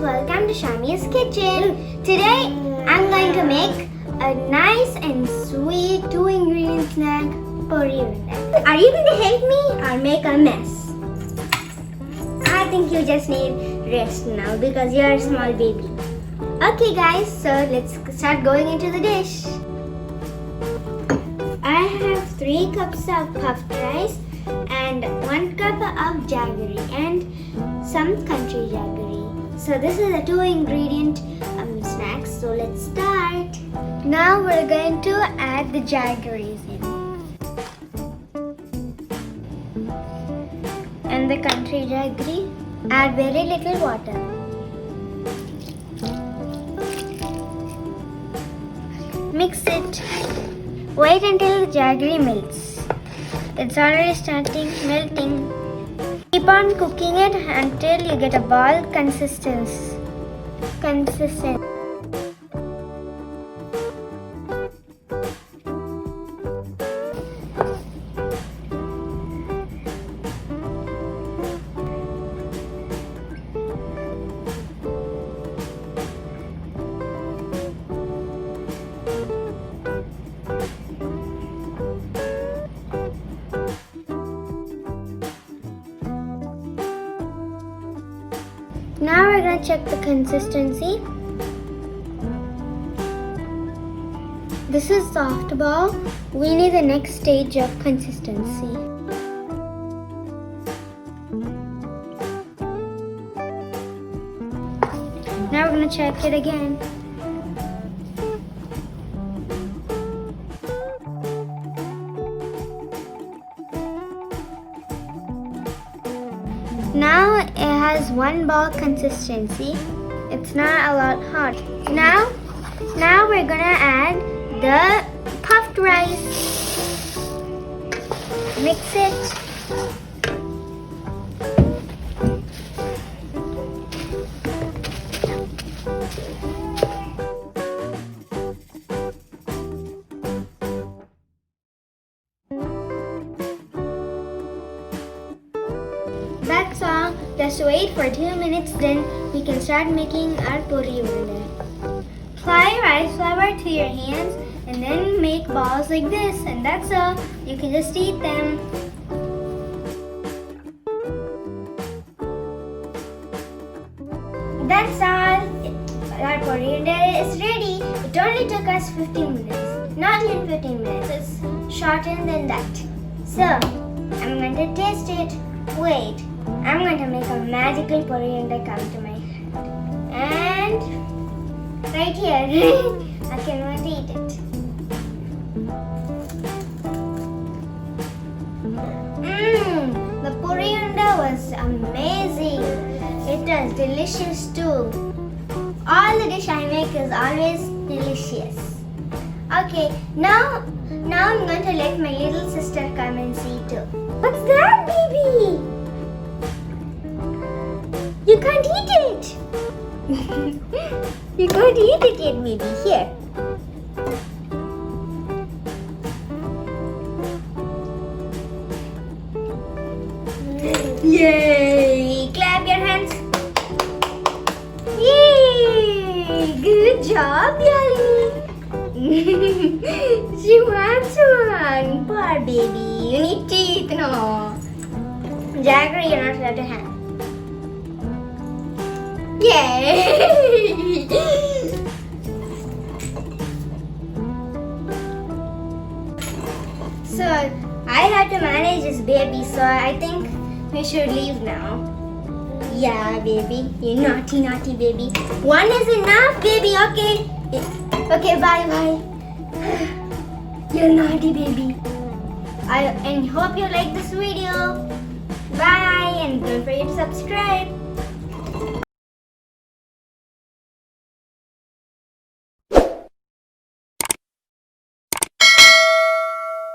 welcome to Shami's kitchen. Today I'm going to make a nice and sweet 2-ingredient snack, Pori Urundai. Are you going to help me or make a mess? I think you just need rest now because you're a small baby. Okay guys, so let's start going into the dish. I have 3 cups of puffed rice and 1 cup of jaggery and some country jaggery. So this is a 2-ingredient snack. So let's start. Now we're going to add the jaggeries in. And the country jaggery, add very little water. Mix it. Wait until the jaggery melts. It's already starting melting. Keep on cooking it until you get a ball consistency. Now we're going to check the consistency. This is soft ball. We need the next stage of consistency. Now we're going to check it again. Now it has 1 ball consistency. It's not a lot hot. Now we're gonna add the puffed rice. Mix it. That's all. Just wait for 2 minutes, then we can start making our Pori Urundai. Apply rice flour to your hands and then make balls like this, and that's all. You can just eat them. That's all. Our Pori Urundai is ready. It only took us 15 minutes. Not even 15 minutes. It's shorter than that. So, I'm going to taste it. Wait. I'm going to make a magical Pori Urundai come to my hand. And right here. I can want to eat it. The Pori Urundai was amazing. It was delicious too. All the dish I make is always delicious. Okay, now I'm going to let my little sister come and see too. What's that, baby? You can't eat it. You can't eat it yet, baby. Here. Yay! Clap your hands. Yay! Good job, Yali. She wants one. Poor baby. You need teeth, no. Jaggery, you're not allowed to have. Yay! So, I had to manage this baby, so I think we should leave now. Yeah, baby. You naughty baby. 1 is enough, baby, okay? Okay, bye. You're naughty, baby. I hope you like this video. Bye, and don't forget to subscribe.